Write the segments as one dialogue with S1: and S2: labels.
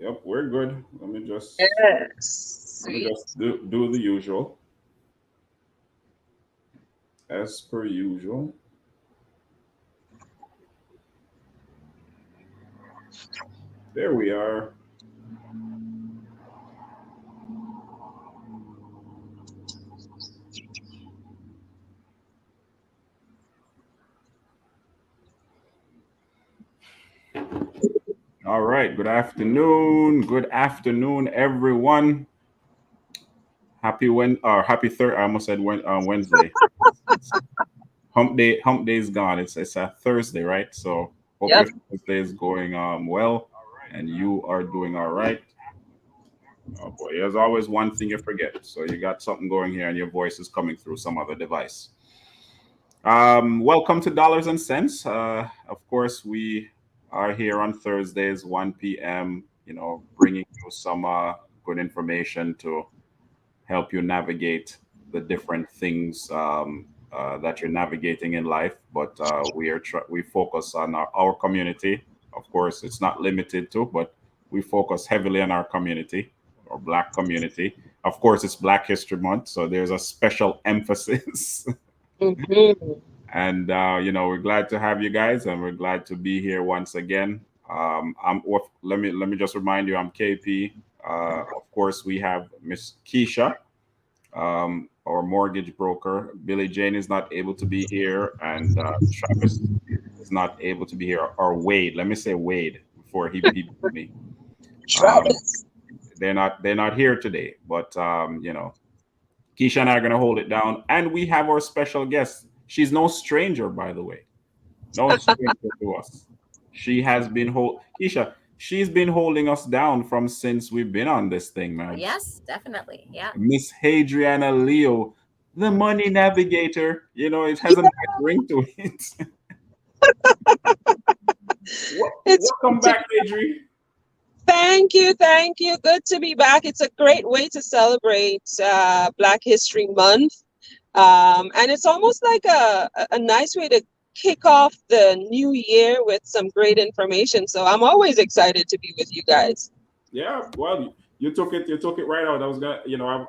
S1: Yep, we're good.
S2: Yes.
S1: Let me
S2: Sweet.
S1: just do the usual, as per usual. There we are. All right. Good afternoon. Good afternoon, everyone. Happy third. I almost said Wednesday. It's hump day. Hump day is gone. It's a Thursday, right? So hope your
S2: Yep.
S1: Thursday is going well, and you are doing all right. Oh boy, there's always one thing you forget. So you got something going here, and your voice is coming through some other device. Welcome to Dollars and Cents. Of course, we are here on Thursdays, 1 p.m. Bringing you some good information to help you navigate the different things that you're navigating in life. But we focus on our community. Of course, it's not limited to, but we focus heavily on our community, our Black community. Of course, it's Black History Month, so there's a special emphasis.
S2: Mm-hmm.
S1: And we're glad to have you guys, and we're glad to be here once again. Let me just remind you, I'm KP. Of course, we have Miss Keisha, our mortgage broker. Billy Jane is not able to be here, and Travis is not able to be here. Or Wade, let me say Wade before he beat me. Um,
S2: Travis.
S1: they're not here today, but Keisha and I are gonna hold it down, and we have our special guest. She's no stranger, by the way, no stranger to us. She has been Keisha. She's been holding us down from since we've been on this thing, man.
S3: Yes, definitely. Yeah.
S1: Miss Hadriana Leo, the money navigator. It has a nice ring to it.
S2: It's
S1: Welcome
S2: good to
S1: back, Adri.
S2: Thank you, thank you. Good to be back. It's a great way to celebrate Black History Month. And it's almost like a nice way to kick off the new year with some great information. So I'm always excited to be with you guys.
S1: Yeah, well, you took it right out. I was gonna,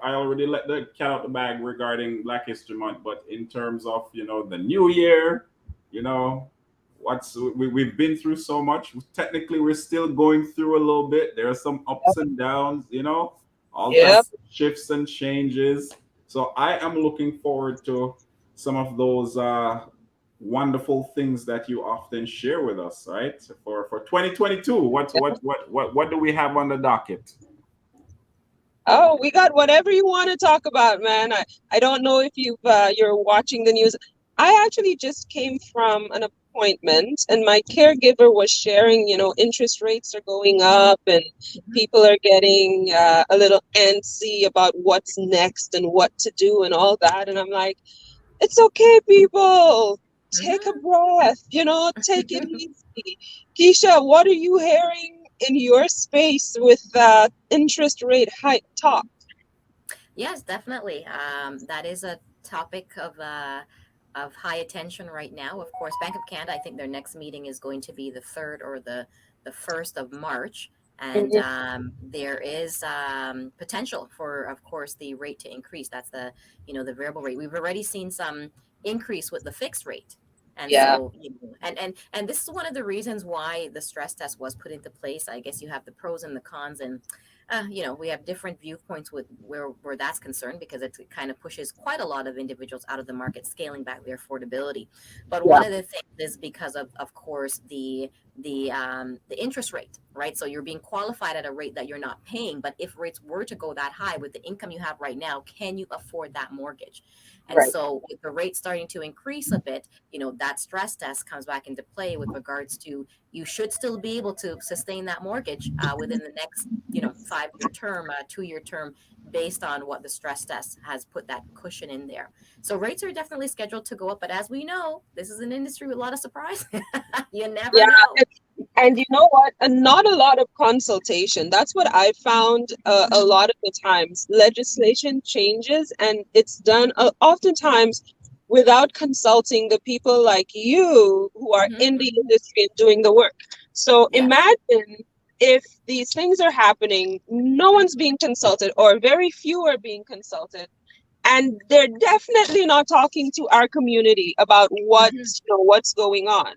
S1: I already let the cat out the bag regarding Black History Month, but in terms of the new year, you know, we've been through so much. Technically, we're still going through a little bit. There are some ups and downs, all types
S2: Yep.
S1: of shifts and changes. So I am looking forward to some of those wonderful things that you often share with us, right? For 2022, what do we have on the docket?
S2: Oh, we got whatever you want to talk about, man. I don't know if you're watching the news. I actually just came from an appointment and my caregiver was sharing, interest rates are going up and people are getting a little antsy about what's next and what to do and all that. And I'm like, it's okay, people. Take a
S3: Hmm.
S2: breath, take it easy. Keisha, what are you hearing in your space with interest rate hike talk?
S3: Yes, definitely. That is a topic of high attention right now. Of course, Bank of Canada. I think their next meeting is going to be the third or the 1st of March, and
S2: Mhm.
S3: there is potential for, of course, the rate to increase. That's the variable rate. We've already seen some increase with the fixed rate. And
S2: Yeah.
S3: so, and this is one of the reasons why the stress test was put into place. I guess you have the pros and the cons, and we have different viewpoints with where that's concerned because it kind of pushes quite a lot of individuals out of the market, scaling back their affordability. But
S2: Yeah.
S3: one of the things is because of course, the interest rate, right? So you're being qualified at a rate that you're not paying. But if rates were to go that high with the income you have right now, can you afford that mortgage? And
S2: Right.
S3: so with the rate starting to increase a bit, that stress test comes back into play with regards to you should still be able to sustain that mortgage within the next 5-year term, 2-year term, based on what the stress test has put that cushion in there. So rates are definitely scheduled to go up, but as we know, this is an industry with a lot of surprise. You never
S2: Yeah.
S3: know.
S2: And you know what? And not a lot of consultation. That's what I found a lot of the times. Legislation changes and it's done oftentimes without consulting the people like you who are in
S3: Hmm.
S2: the industry and doing the work. So
S3: Yes.
S2: imagine. if these things are happening, no one's being consulted, or very few are being consulted. And they're definitely not talking to our community about what's going on.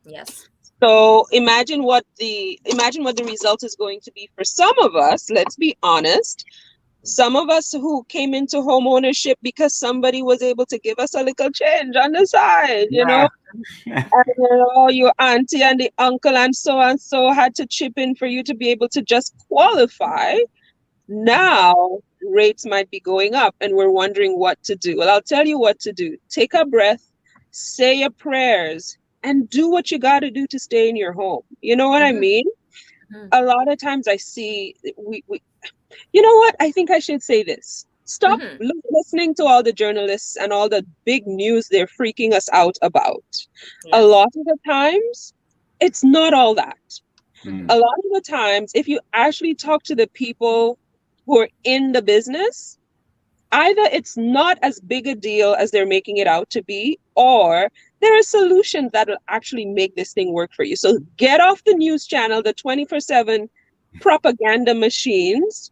S3: Yes.
S2: So imagine what the result is going to be for some of us. Let's be honest. Some of us who came into home ownership because somebody was able to give us a little change on the side,
S1: Yeah.
S2: and your auntie and the uncle and so had to chip in for you to be able to just qualify. Now rates might be going up and we're wondering what to do. Well, I'll tell you what to do. Take a breath, say your prayers, and do what you got to do to stay in your home. You know what I mean? A lot of times I see we you know what? I think I should say this. Stop listening to all the journalists and all the big news they're freaking us out about. A
S3: Yes.
S2: lot of the times, it's not all that.
S1: Mm.
S2: A lot of the times, if you actually talk to the people who are in the business, either it's not as big a deal as they're making it out to be, or there are solutions that will actually make this thing work for you. So get off the news channel, the 24/7 propaganda machines,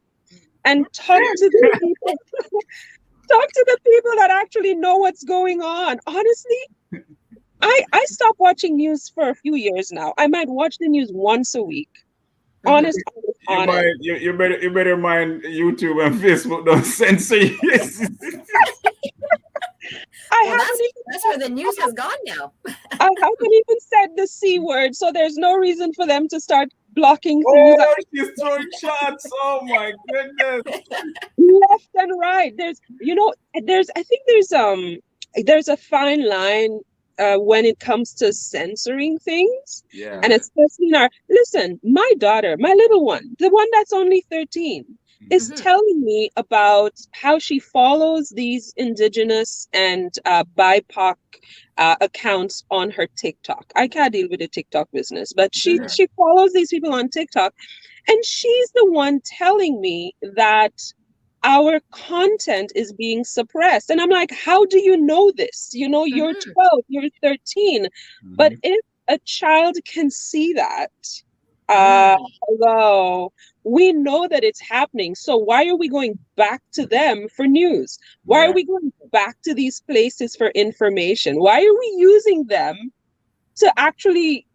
S2: and talk to the people. Talk to the people that actually know what's going on. Honestly, I stopped watching news for a few years now. I might watch the news once a week. Honest, honest.
S1: You better mind YouTube and Facebook don't censor you.
S2: I
S3: Well,
S2: haven't even
S3: that's where the news has gone now.
S2: I haven't even said the C word, so there's no reason for them to start blocking things
S1: Oh, she's throwing shots. Oh my goodness.
S2: left and right. I think there's a fine line when it comes to censoring things.
S1: Yeah.
S2: And especially listen, my daughter, my little one, the one that's only 13, is telling me about how she follows these indigenous and BIPOC accounts on her TikTok. I can't deal with the TikTok business, but she follows these people on TikTok, and she's the one telling me that our content is being suppressed. And I'm like, how do you know this? You're 12, you're 13. But if a child can see that, hello, we know that it's happening. So why are we going back to them for news? Why are we going back to these places for information? Why are we using them to actually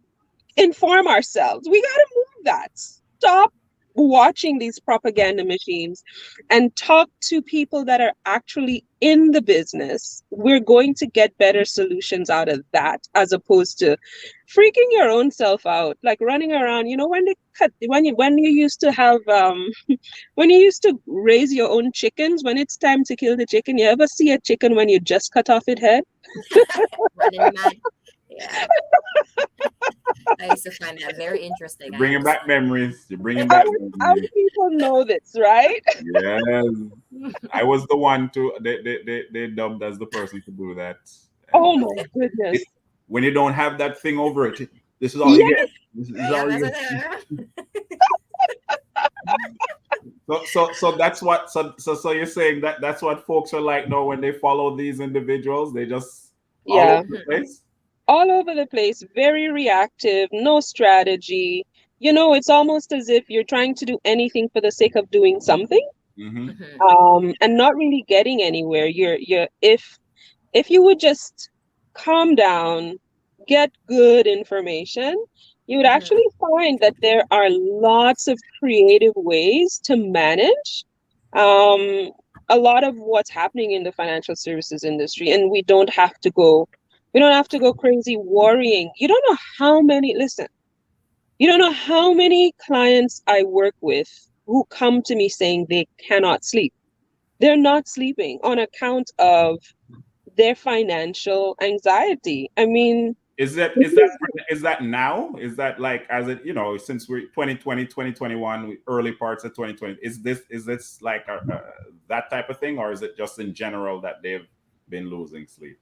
S2: inform ourselves? We got to move that. Stop watching these propaganda machines and talk to people that are actually in the business. We're going to get better solutions out of that, as opposed to freaking your own self out, like running around. When you used to have when you used to raise your own chickens, when it's time to kill the chicken, you ever see a chicken when you just cut off its head?
S3: Running mad. Yeah. I used to find that very interesting.
S1: You're bringing back memories. You're bringing back
S2: Our
S1: memories.
S2: people know this, right?
S1: Yes. I was the one they dubbed as the person to do that.
S2: Oh my goodness.
S1: When you don't have that thing over it, this is all you get. This is all you get. So that's what so you're saying that's what folks are like now when they follow these individuals, they just all over the place?
S2: All over the place, very reactive, no strategy. It's almost as if you're trying to do anything for the sake of doing something, and not really getting anywhere. If you would just calm down, get good information, you would actually find that there are lots of creative ways to manage a lot of what's happening in the financial services industry, and we don't have to go crazy worrying. You don't know how many clients I work with who come to me saying they cannot sleep. They're not sleeping on account of their financial anxiety. I mean,
S1: is that now? Is that like, as it, since we're 2020, 2021, early parts of 2020, is this like that type of thing, or is it just in general that they've been losing sleep?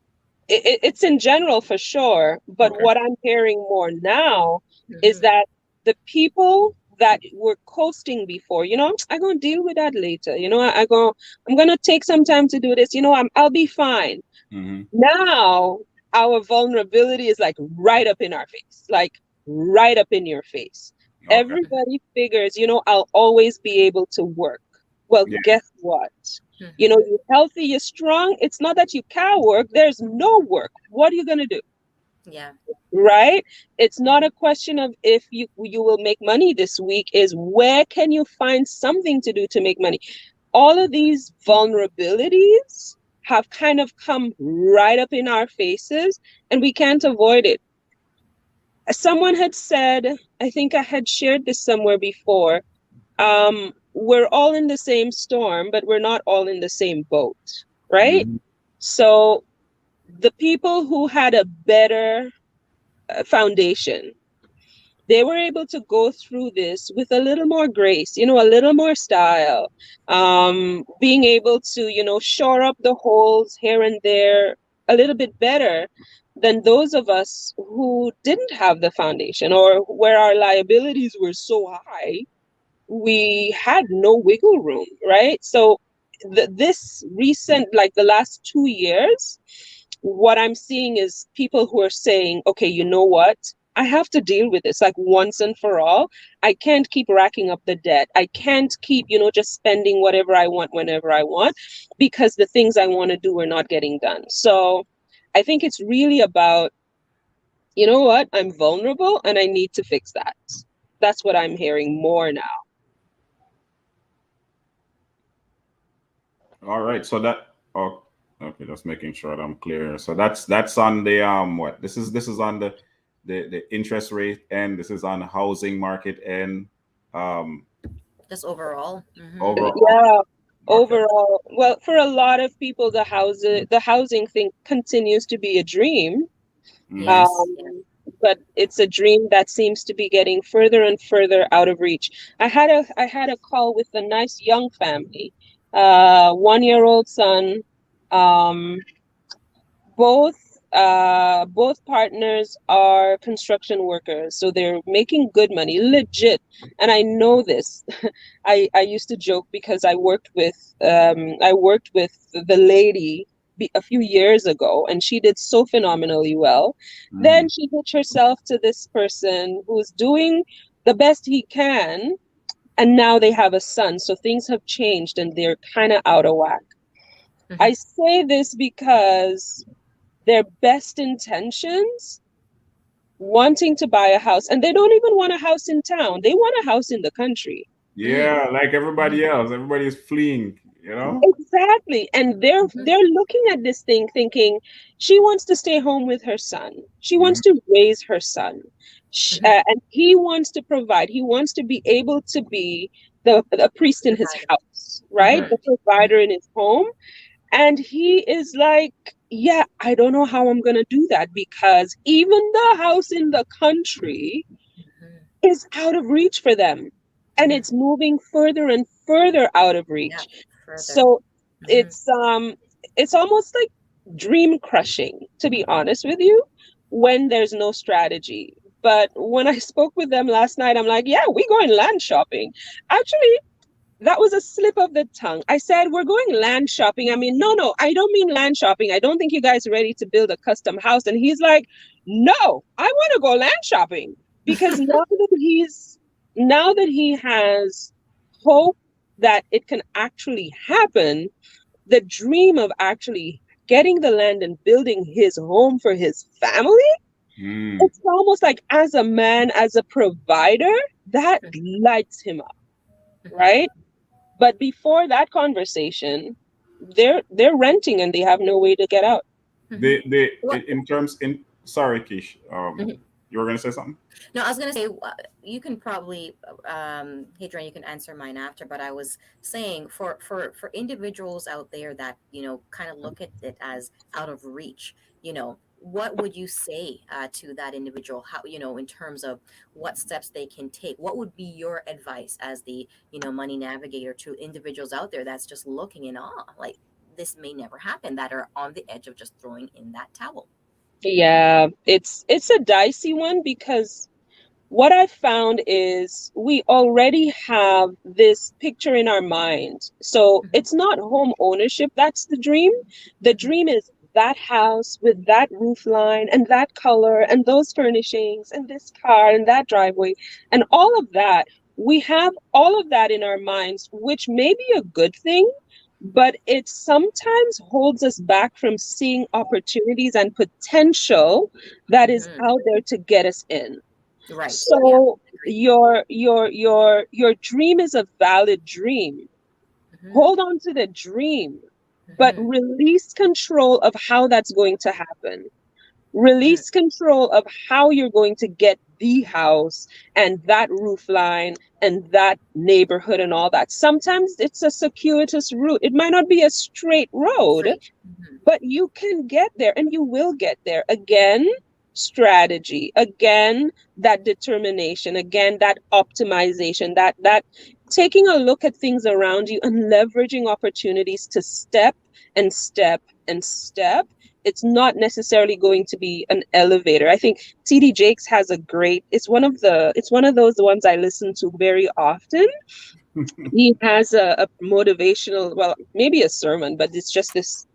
S2: It's in general for sure, but what I'm hearing more now is that the people that were coasting before, I'm gonna deal with that later. I'm gonna take some time to do this. I'll be fine. Now our vulnerability is like right up in our face, like right up in your face.
S1: Okay.
S2: Everybody figures, I'll always be able to work. Well,
S1: Yeah.
S2: guess what?
S3: Mhm.
S2: You're healthy, you're strong. It's not that you can work, there's no work. What are you going to do?
S3: Yeah.
S2: Right? It's not a question of if you will make money this week, is where can you find something to do to make money? All of these vulnerabilities have kind of come right up in our faces, and we can't avoid it. Someone had said, I think I had shared this somewhere before, we're all in the same storm, but we're not all in the same boat, right?
S1: Mhm.
S2: So the people who had a better foundation, they were able to go through this with a little more grace, a little more style, being able to, shore up the holes here and there a little bit better than those of us who didn't have the foundation, or where our liabilities were so high we had no wiggle room, right? So this recent, like the last 2 years, what I'm seeing is people who are saying, okay, you know what? I have to deal with this like once and for all. I can't keep racking up the debt. I can't keep, just spending whatever I want whenever I want, because the things I want to do are not getting done. So I think it's really about, you know what? I'm vulnerable and I need to fix that. That's what I'm hearing more now.
S1: All right. So that. Oh, okay. Just making sure that I'm clear. So that's on the what? This is on the interest rate end. This is on the housing market end. Um,
S3: Just overall.
S1: overall.
S2: Yeah,
S1: Okay.
S2: overall, well, for a lot of people, the housing thing continues to be a dream.
S1: Hmm.
S3: Yes. Yes.
S2: Um, but it's a dream that seems to be getting further and further out of reach. I had a call with a nice young family, 1-year-old son. Um, both partners are construction workers, so they're making good money, legit. And I know this. I used to joke because I worked with the lady a few years ago, and she did so phenomenally well.
S1: Hmm.
S2: Then she hitched herself to this person who's doing the best he can, and now they have a son. So things have changed, and they're kind of out of whack. I
S3: Mhm.
S2: say this because their best intentions, wanting to buy a house, and they don't even want a house in town, they want a house in the country.
S3: Mm.
S1: Yeah, like
S3: Mhm.
S1: everybody else, everybody is fleeing. You know.
S2: Exactly. And they're
S3: Mhm.
S2: they're looking at this thing thinking she wants to stay home with her son, she wants
S1: Hmm.
S2: to raise her son.
S3: Mhm.
S2: And he wants to provide, he wants to be able to be the priest in his
S3: Provider.
S2: house, right?
S3: Mhm.
S2: The
S3: Mhm.
S2: provider in his home. And he is like, yeah, I don't know how I'm going to do that, because even the house in the country
S3: Mhm.
S2: is out of reach for them. And
S3: Mhm.
S2: it's moving further and further out of
S3: Yeah.
S2: reach.
S3: Further.
S2: So
S3: Mhm.
S2: it's almost like dream crushing, to be honest with you, when there's no strategy. But when I spoke with them last night, I'm like, yeah, we going land shopping. Actually, that was a slip of the tongue. I said, we're going land shopping. I mean, no, I don't mean land shopping. I don't think you guys are ready to build a custom house. And he's like, no, I want to go land shopping, because now that he has hope that it can actually happen, the dream of actually getting the land and building his home for his family,
S1: Mm.
S2: it's almost like, as a man, as a provider, that lights him up,
S3: Mhm.
S2: right? But before that conversation, they're renting and they have no way to get out.
S3: Mhm. What?
S1: In terms in sorry, Kish.
S3: Mhm.
S1: You were gonna say something?
S3: No, I was gonna say you can probably, Hadrian, you can answer mine after. But I was saying for individuals out there that kind of look at it as out of reach, what would you say to that individual? How in terms of what steps they can take? What would be your advice as the money navigator to individuals out there that's just looking in awe, like this may never happen, that are on the edge of just throwing in that towel?
S2: Yeah, it's a dicey one, because what I found is we already have this picture in our mind. So
S3: Mhm.
S2: it's not home ownership that's the dream. The
S3: Mhm.
S2: dream is that house with that roof line and that color and those furnishings and this car and that driveway and all of that. We have all of that in our minds, which may be a good thing, but it sometimes holds us back from seeing opportunities and potential that is
S3: Mm-hmm.
S2: out there to get us in.
S3: Right. Yeah.
S2: So
S3: Agree.
S2: your dream is a valid dream.
S3: Mm-hmm.
S2: Hold on to the dream, but
S3: Mm-hmm.
S2: release control of how that's going to happen.
S3: Mm-hmm.
S2: Release control of how you're going to get the house and that roof line and that neighborhood and all that. Sometimes it's a circuitous route. It might not be a straight road,
S3: Straight. Mm-hmm.
S2: but you can get there and you will get there. Again, strategy. Again, that determination. Again, that optimization. That taking a look at things around you and leveraging opportunities to step and step and step. It's not necessarily going to be an elevator. I think TD Jakes has a great, it's one of those ones I listen to very often. He has a motivational, well, maybe a sermon, but it's just this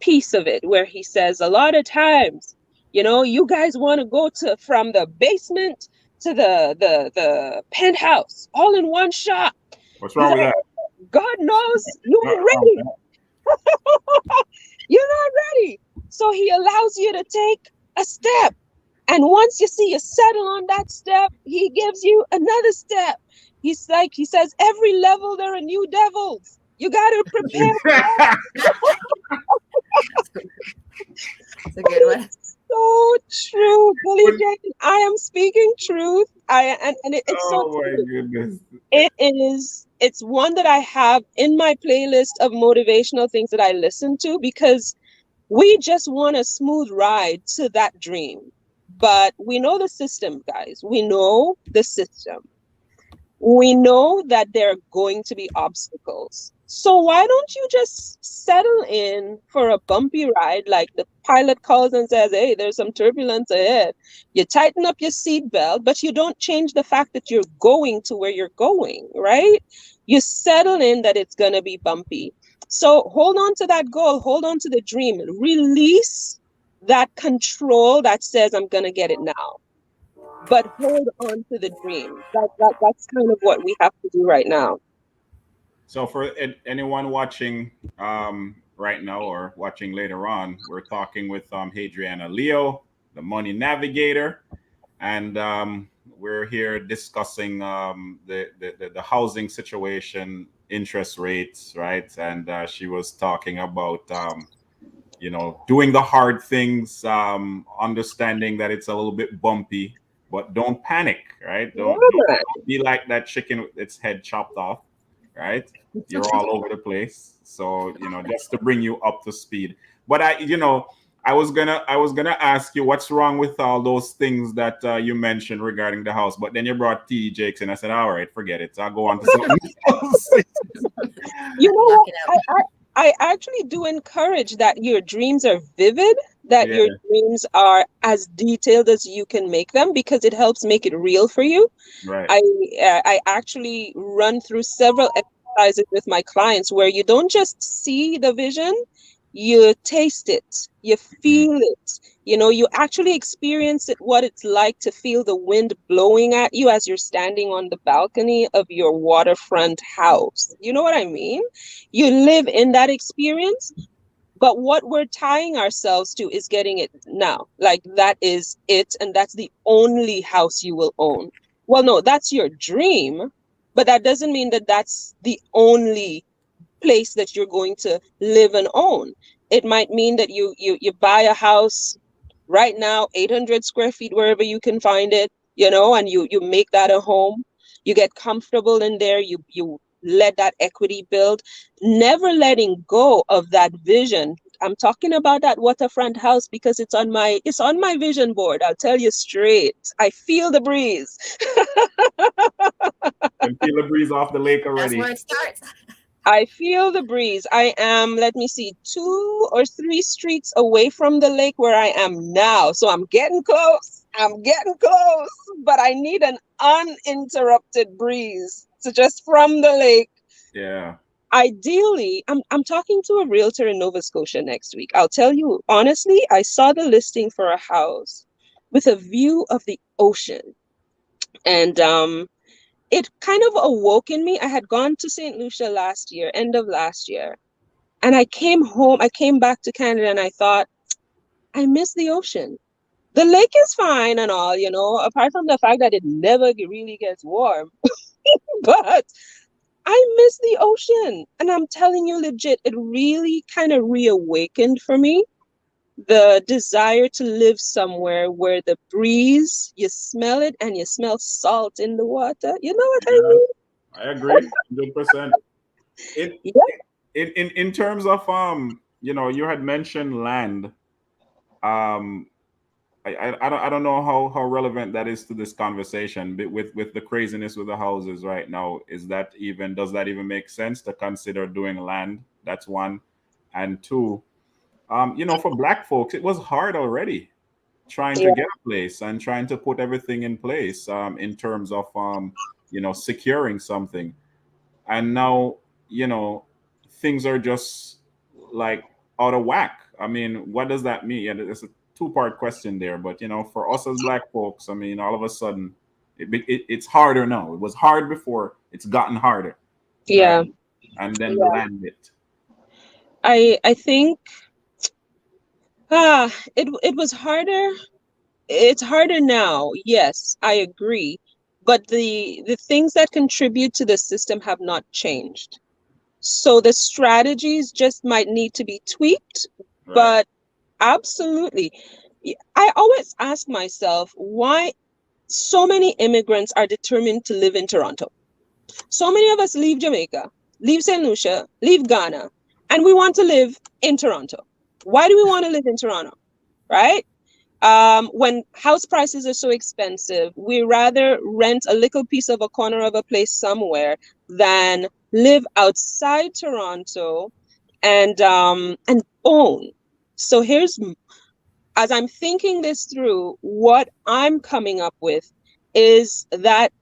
S2: piece of it where he says a lot of times, you guys want to go to from the basement to the penthouse all in one shot.
S1: What's
S2: He's
S1: wrong with
S2: like,
S1: that?
S2: God knows you
S1: Nothing
S2: ain't
S1: wrong with
S2: ready.
S1: that.
S2: You're not ready. So he allows you to take a step. And once you see you settle on that step, he gives you another step. He says, every level there are new devils. You got to prepare.
S3: It's a good one.
S2: So true, Billy Jane. I am speaking truth. It's so
S1: Oh my
S2: true.
S1: goodness.
S2: It's one that I have in my playlist of motivational things that I listen to because we just want a smooth ride to that dream. But we know the system, guys. We know the system. We know that there are going to be obstacles. So why don't you just settle in for a bumpy ride like the pilot calls and says, hey, there's some turbulence ahead. You tighten up your seatbelt, but you don't change the fact that you're going to where you're going, right? You settle in that it's going to be bumpy. So hold on to that goal, hold on to the dream, release that control that says, I'm going to get it now, but hold on to the dream. That's kind of what we have to do right now.
S1: So for anyone watching right now or watching later on, we're talking with Hadriana Leo, the Money Navigator, and we're here discussing the housing situation, interest rates, right? And she was talking about doing the hard things, understanding that it's a little bit bumpy, but don't panic, right? Don't be like that chicken with its head chopped off, right? You're all over the place. So, just to bring you up to speed. But I was gonna ask you what's wrong with all those things that you mentioned regarding the house, but then you brought T. Jakes and I said, all right, forget it. I'll go on to something else.
S2: You know
S3: Knock
S2: what?
S3: it out.
S2: I actually do encourage that your dreams are vivid, that
S1: Yeah,
S2: your dreams are as detailed as you can make them because it helps make it real for you.
S1: right.
S2: I actually run through several exercises with my clients where you don't just see the vision, you taste it, you
S1: Mhm.
S2: feel it. You actually experience it, what it's like to feel the wind blowing at you as you're standing on the balcony of your waterfront house. You know what I mean? You live in that experience, but what we're tying ourselves to is getting it now. Like that is it, and that's the only house you will own. Well, no, that's your dream, but that doesn't mean that that's the only place that you're going to live and own. It might mean that you buy a house right now, 800 square feet, wherever you can find it, and you make that a home. You get comfortable in there. You let that equity build, never letting go of that vision. I'm talking about that waterfront house because it's on my vision board. I'll tell you straight. I feel the breeze.
S1: Can feel the breeze off the lake
S3: That's where
S1: already.
S3: it starts.
S2: I feel the breeze. I am, let me see, 2 or 3 streets away from the lake where I am now. So I'm getting close. I'm getting close, but I need an uninterrupted breeze. So just from the lake.
S1: Yeah.
S2: Ideally, I'm talking to a realtor in Nova Scotia next week. I'll tell you honestly, I saw the listing for a house with a view of the ocean. And it kind of awoke in me. I had gone to St. Lucia last year, end of last year. And I came back to Canada and I thought, I miss the ocean. The lake is fine and all, apart from the fact that it never really gets warm. But I miss the ocean. And I'm telling you legit, it really kind of reawakened for me the desire to live somewhere where the breeze, you smell it and you smell salt in the water. You know what I
S1: Yeah,
S2: mean?
S1: I agree, 100%. It
S2: Yeah.
S1: in terms of you had mentioned land. Um, I don't know how relevant that is to this conversation, but with the craziness with the houses right now, does that even make sense to consider doing land? That's one. And two, for black folks, it was hard already trying to
S2: Yeah.
S1: get a place and trying to put everything in place, in terms of securing something. And now, you know things are just like out of whack. I mean, what does that mean? And it's a two-part question there, but for us as black folks, I mean, all of a sudden it's harder now. It was hard before, it's gotten harder, right?
S2: Yeah.
S1: And then the
S2: Yeah.
S1: land bit.
S2: I think it was harder. It's harder now. Yes, I agree. But the things that contribute to the system have not changed. So the strategies just might need to be tweaked,
S1: Right.
S2: but absolutely. I always ask myself why so many immigrants are determined to live in Toronto. So many of us leave Jamaica, leave St. Lucia, leave Ghana, and we want to live in Toronto. Why do we want to live in Toronto? Right? When house prices are so expensive, we rather rent a little piece of a corner of a place somewhere than live outside Toronto and own. So as I'm thinking this through, what I'm coming up with is that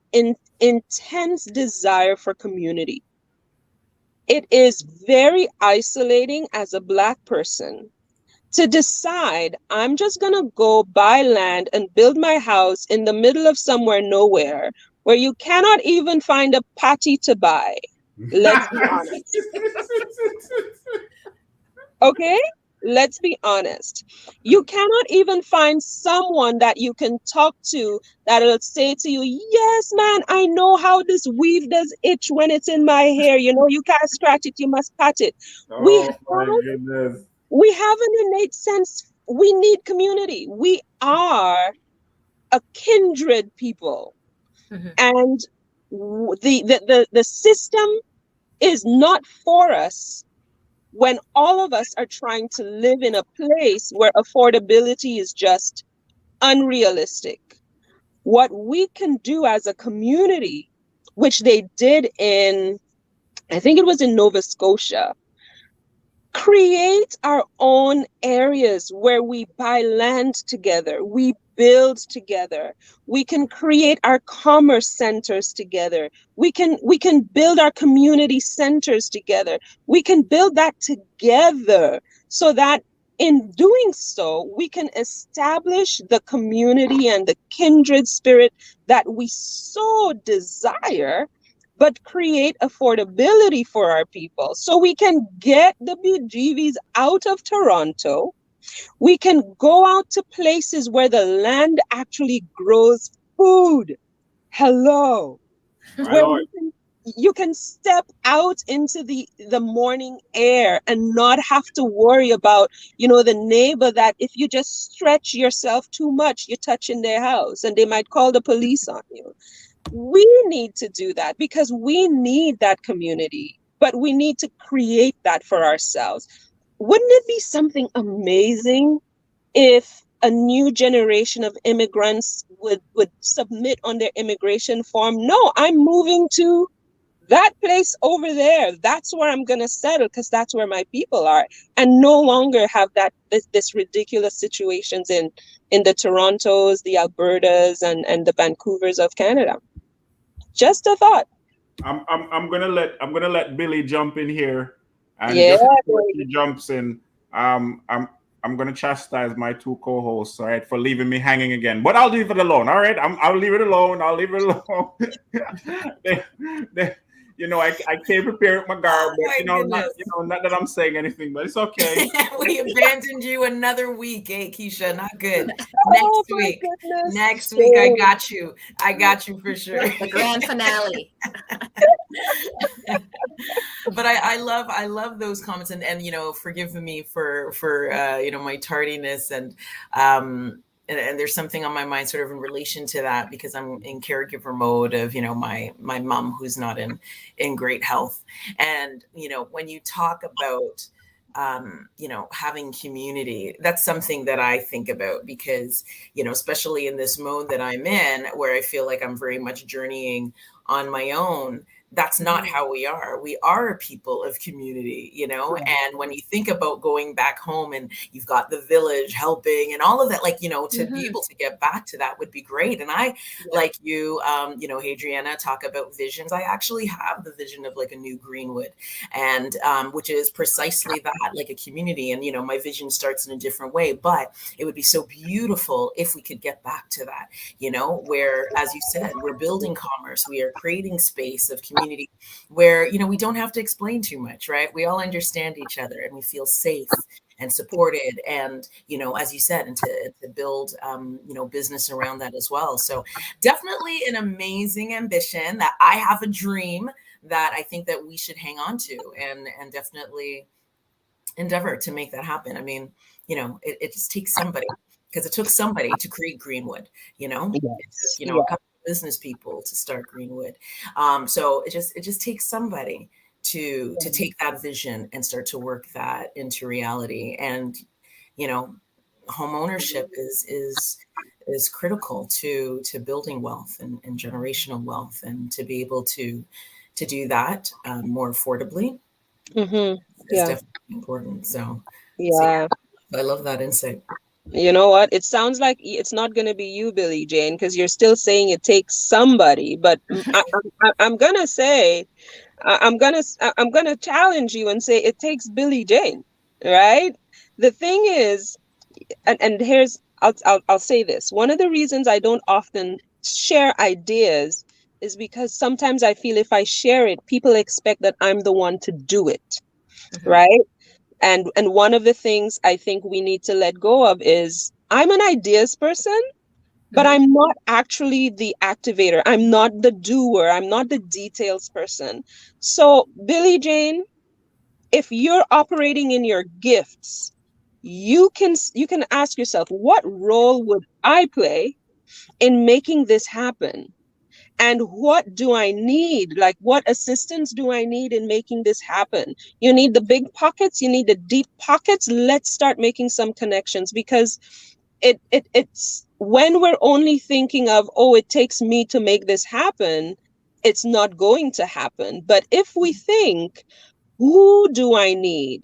S2: intense desire for community. It is very isolating as a Black person to decide I'm just going to go buy land and build my house in the middle of somewhere nowhere where you cannot even find a patty to buy. Let's be honest. Okay? Let's be honest. You cannot even find someone that you can talk to that'll say to you, yes, man, I know how this weave does itch when it's in my hair. You can't scratch it, you must pat it. We
S1: Oh my goodness.
S2: we have an innate sense. We need community. We are a kindred people.
S3: Mhm.
S2: And the system is not for us when all of us are trying to live in a place where affordability is just unrealistic. What we can do as a community, which they did I think it was in Nova Scotia, create our own areas where we buy land together, we build together, we can create our commerce centers together, we can build our community centers together, we can build that together so that in doing so we can establish the community and the kindred spirit that we so desire, but create affordability for our people so we can get the BGVs out of Toronto. We can go out to places where the land actually grows food. Hello.
S1: My
S2: Where
S1: lord.
S2: you can step out into the morning air and not have to worry about, the neighbor that if you just stretch yourself too much, you're touching their house and they might call the police on you. We need to do that because we need that community, but we need to create that for ourselves. Wouldn't it be something amazing if a new generation of immigrants would submit on their immigration form? No, I'm moving to that place over there. That's where I'm going to settle because that's where my people are, and no longer have this ridiculous situations in the Torontos, the Albertas, and the Vancouvers of Canada. Just a thought.
S1: I'm gonna let Billy jump in here, and
S2: Yeah.
S1: just before she jumps in, I'm gonna chastise my two co-hosts, all right, for leaving me hanging again. But I'll leave it alone, all right. I'll leave it alone. I'll leave it alone. they, they, I came prepared with my garb,
S4: Oh
S1: but
S4: my goodness.
S1: not that I'm saying anything, but it's okay.
S4: We abandoned you another week, eh, Keisha? Not good.
S2: Oh
S4: Next
S2: my
S4: week.
S2: goodness.
S4: Next week, I
S2: Shame.
S4: got you. I got you for sure.
S3: The grand finale.
S4: But I love those comments, and forgive me for my tardiness, and there's something on my mind sort of in relation to that, because I'm in caregiver mode of my mom, who's not in great health. And when you talk about having community, that's something that I think about, because especially in this mode that I'm in, where I feel like I'm very much journeying on my own, that's not how we are. We are a people of community, and when you think about going back home and you've got the village helping and all of that, like, to be able to get back to that would be great. And I, like you, Hadriana, talk about visions. I actually have the vision of like a new Greenwood, and which is precisely that, like a community. And, my vision starts in a different way, but it would be so beautiful if we could get back to that, where, as you said, we're building commerce, we are creating space of community where, we don't have to explain too much, right? We all understand each other and we feel safe and supported, and as you said, and to build business around that as well. So definitely an amazing ambition, that I have a dream that I think that we should hang on to, and definitely endeavor to make that happen. I mean, it just takes somebody, because it took somebody to create Greenwood. It
S2: Yes.
S4: took, a couple of business people to start Greenwood. So it just takes somebody to take that vision and start to work that into reality. And home ownership is critical to building wealth and generational wealth, and to be able to do that more affordably
S2: Mm-hmm.
S4: is
S2: Yeah.
S4: definitely important. So
S2: Yeah.
S4: yeah, I love that insight.
S2: You know what? It sounds like it's not going to be you, Billy Jane, because you're still saying it takes somebody. But I'm gonna say, I'm gonna challenge you and say it takes Billy Jane, right? The thing is, and here's I'll say this. One of the reasons I don't often share ideas is because sometimes I feel if I share it, people expect that I'm the one to do it, right? And one of the things I think we need to let go of is I'm an ideas person, but I'm not actually the activator. I'm not the doer. I'm not the details person. So, Billy Jane, if you're operating in your gifts, you can ask yourself, what role would I play in making this happen? And what do I need? Like, what assistance do I need in making this happen? You need the big pockets, you need the deep pockets. Let's start making some connections, because it's when we're only thinking of, oh, it takes me to make this happen, it's not going to happen. But if we think, who do I need?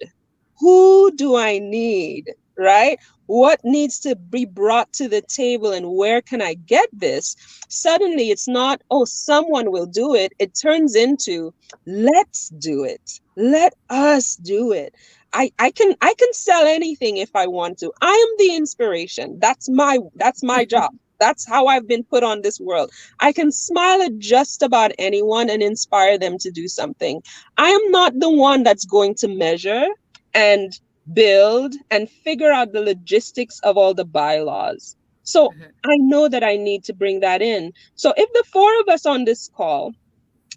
S2: Who do I need? Right? What needs to be brought to the table, and where can I get this? Suddenly it's not, oh, someone will do it. It turns into, let's do it. Let us do it. I can sell anything if I want to. I am the inspiration. That's my job. That's how I've been put on this world. I can smile at just about anyone and inspire them to do something. I am not the one that's going to measure and build and figure out the logistics of all the bylaws. So I know that I need to bring that in. So if the four of us on this call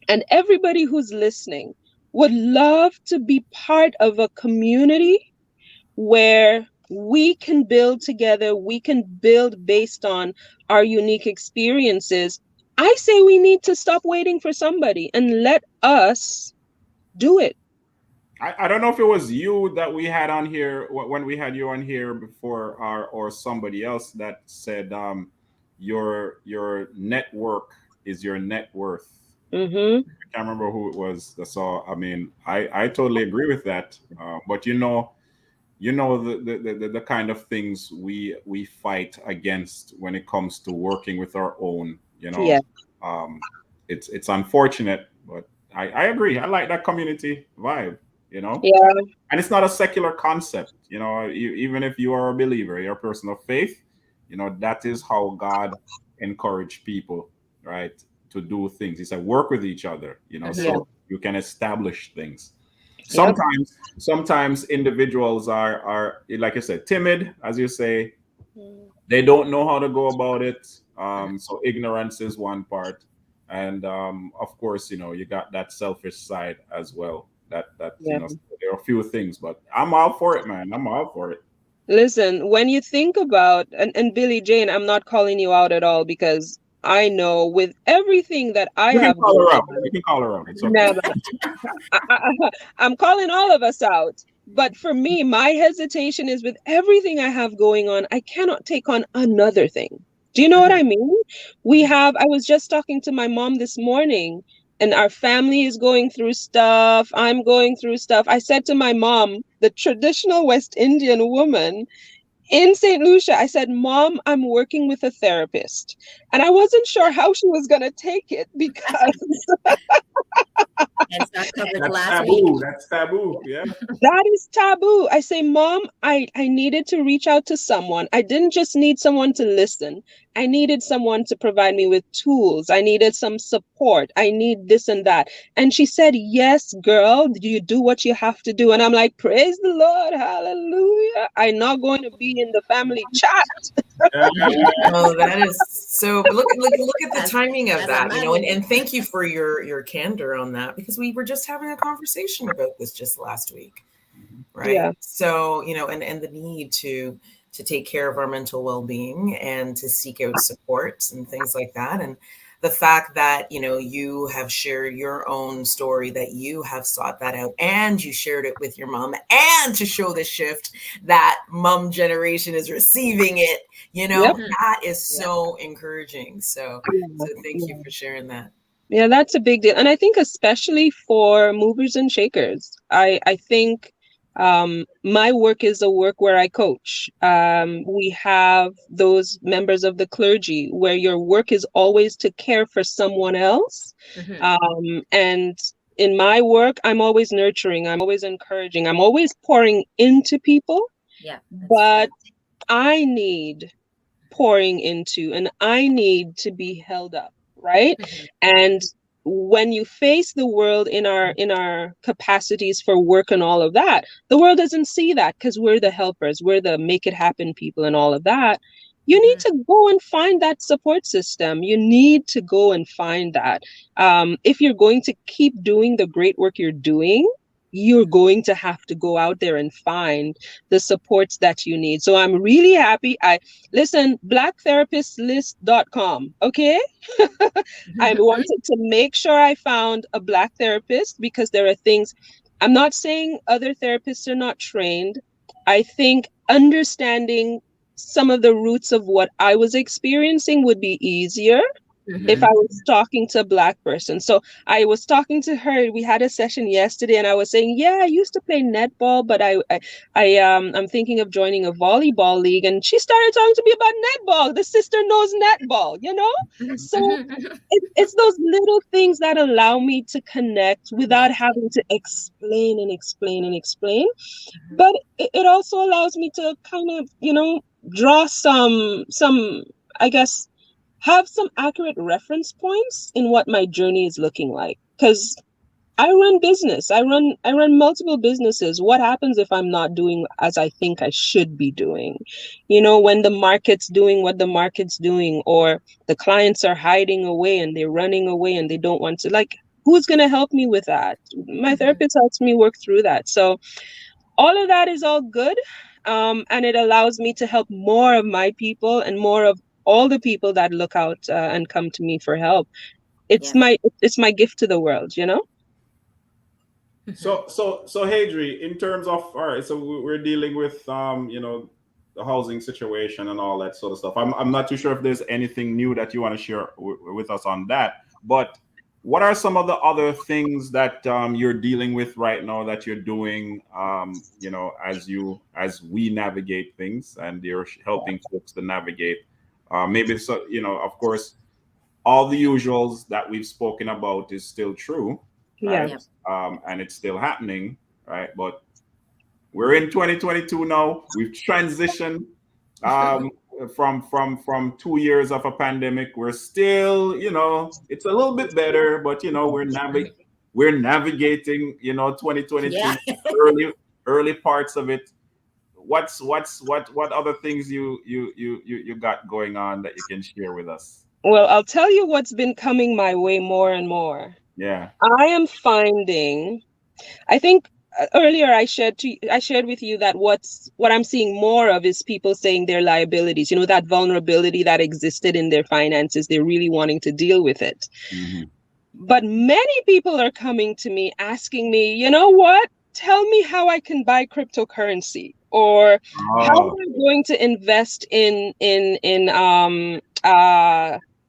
S2: and everybody who's listening would love to be part of a community where we can build together, we can build based on our unique experiences, I say we need to stop waiting for somebody and let us do it.
S1: I don't know if it was you that we had on here when we had you on here before, or somebody else that said your network is your net worth.
S2: Mm-hmm.
S1: I can't remember who it was. So I mean, I totally agree with that. But the kind of things we fight against when it comes to working with our own.
S2: Yeah.
S1: Um, it's unfortunate, But I agree. I like that community vibe, you know?
S2: Yeah,
S1: And it's not a secular concept, you know, even if you are a believer, you're a person of faith, you know, that is how God encouraged people, right, to do things. He said, work with each other, you know,
S2: yeah,
S1: so you can establish things.
S2: yep,
S1: Sometimes individuals are like I said, timid, as you say, they don't know how to go about it. So ignorance is one part, and of course, you know, you got that selfish side as well. That you
S2: yeah.
S1: know, there are a few things, but I'm all for it, man. I'm all for it.
S2: Listen, when you think about, and Billie Jane, I'm not calling you out at all because I know with everything that I
S1: You can
S2: have
S1: call her
S2: going
S1: out.
S2: on,
S1: You can call her out. It's okay.
S2: never. I'm calling all of us out. But for me, my hesitation is with everything I have going on, I cannot take on another thing. Do you know what I mean? I was just talking to my mom this morning, and our family is going through stuff. I'm going through stuff. I said to my mom, the traditional West Indian woman in St. Lucia, I said, Mom, I'm working with a therapist. And I wasn't sure how she was going to take it because
S3: Hence that coverage
S1: That's
S3: last week.
S1: taboo. That's taboo. Yeah.
S2: that is taboo. I say, Mom, I needed to reach out to someone. I didn't just need someone to listen. I needed someone to provide me with tools. I needed some support. I need this and that. And she said, Yes, girl, you do what you have to do. And I'm like, Praise the Lord. Hallelujah. I'm not going to be in the family chat.
S4: Oh, that is so. But look at the
S3: As
S4: timing of
S3: as a
S4: that, you know,
S3: man,
S4: and thank you for your candor on that because we were just having a conversation about this just last week, right?
S2: Yeah.
S4: So you know, and the need to take care of our mental well being and to seek out support and things like that, and the fact that you know you have shared your own story, that you have sought that out and you shared it with your mom, and to show the shift that mom generation is receiving it, you know,
S2: Yep.
S4: that is
S3: yeah,
S4: so encouraging. So
S2: Yeah.
S4: thank you
S2: Yeah.
S4: for sharing that.
S2: Yeah, that's a big deal. And I think especially for movers and shakers, I think my work is a work where I coach. We have those members of the clergy where your work is always to care for someone else. And in my work, I'm always nurturing, I'm always encouraging, I'm always pouring into people,
S3: yeah, that's
S2: but
S3: true.
S2: I need pouring into and I need to be held up, right? And when you face the world in our capacities for work and all of that, the world doesn't see that because we're the helpers, we're the make it happen people and all of that. You need to go and find that support system. You need to go and find that. If you're going to keep doing the great work you're doing, you're going to have to go out there and find the supports that you need. So I'm really happy. Listen, blacktherapistlist.com, okay? I wanted to make sure I found a Black therapist because there are things, I'm not saying other therapists are not trained. I think understanding some of the roots of what I was experiencing would be easier if I was talking to a Black person. So I was talking to her. We had a session yesterday, and I was saying, "Yeah, I used to play netball, but I'm thinking of joining a volleyball league." And she started talking to me about netball. The sister knows netball, you know. So it's those little things that allow me to connect without
S3: Connect.
S2: having to explain and explain and explain. But it also allows me to kind of, draw some, I guess, have some accurate reference points in what my journey is looking like. Because I run business. I run multiple businesses. What happens if I'm not doing as I think I should be doing? When the market's doing what the market's doing, or the clients are hiding away and they're running away and they don't want to, like, who's going to help me with that? My therapist helps me work through that. So all of that is all good. And it allows me to help more of my people and more of all the people that look out and come to me for help. It's
S3: Yeah.
S2: my gift to the world.
S1: So Hadri, in terms of all right, so we're dealing with you know, the housing situation and all that sort of stuff. I'm not too sure if there's anything new that you want to share with us on that, but what are some of the other things that you're dealing with right now that you're doing, you know, as we navigate things and you're helping folks to navigate, maybe, so you know, of course, all the usuals that we've spoken about is still true, right?
S2: Yeah.
S1: And it's still happening, right? But we're in 2022 now. We've transitioned um, from 2 years of a pandemic. We're still, it's a little bit better, but we're navigating,
S3: Yeah.
S1: 2022 early parts of it. What other things you got going on that you can share with us?
S2: Well, I'll tell you what's been coming my way more and more.
S1: Yeah.
S2: I am finding, I think earlier I shared with you that what I'm seeing more of is people saying their liabilities, that vulnerability that existed in their finances, they're really wanting to deal with it.
S1: Mm-hmm.
S2: But many people are coming to me asking me, you know what? Tell me how I can buy cryptocurrency, or how am
S1: Oh.
S2: I going to invest in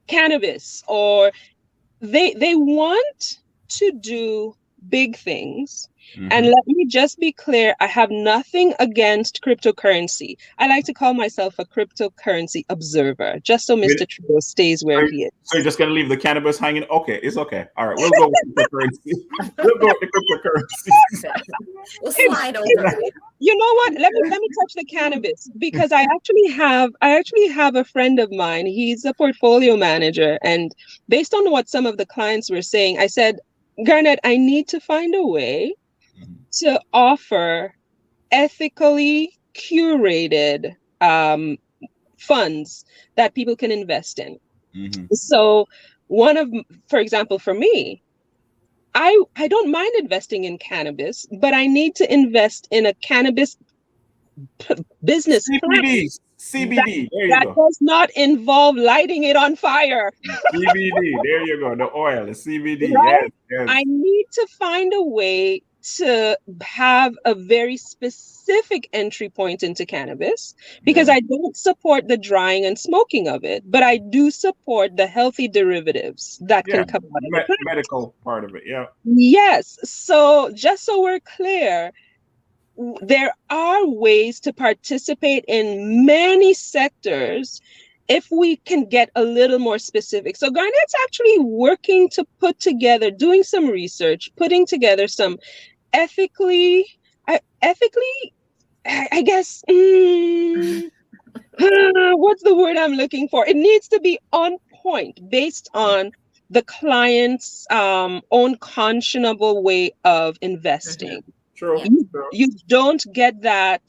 S2: cannabis, or they want to do big things. And
S1: Mm-hmm.
S2: let me just be clear, I have nothing against cryptocurrency. I like to call myself a cryptocurrency observer, just so Mr. Trudeau stays where he
S1: So you're
S2: is.
S1: just gonna leave the cannabis hanging? Okay, it's okay. All right, we'll go with cryptocurrency. We'll go with the cryptocurrency.
S3: We'll slide over.
S2: You know what? Let me touch the cannabis, because I actually have a friend of mine. He's a portfolio manager, and based on what some of the clients were saying, I said, Garnett, I need to find a way to offer ethically curated funds that people can invest in.
S1: Mm-hmm.
S2: So for example, for me, I don't mind investing in cannabis, but I need to invest in a cannabis business plan
S1: CBD,
S2: that
S1: CBD. There you
S2: that
S1: go.
S2: does not involve lighting it on fire,
S1: CBD. There you go. The oil, the CBD.
S2: right?
S1: Yes, yes.
S2: I need to find a way to have a very specific entry point into cannabis, because
S1: Yeah,
S2: I don't support the drying and smoking of it, but I do support the healthy derivatives that
S1: yeah.
S2: can come out of the plant.
S1: Medical part of it. Yeah.
S2: Yes. So just so we're clear, there are ways to participate in many sectors if we can get a little more specific. So Garnett's actually working to doing some research, putting together some ethically, I guess, what's the word I'm looking for? It needs to be on point, based on the client's own conscionable way of investing.
S1: True.
S3: Yeah.
S1: True.
S2: You don't get that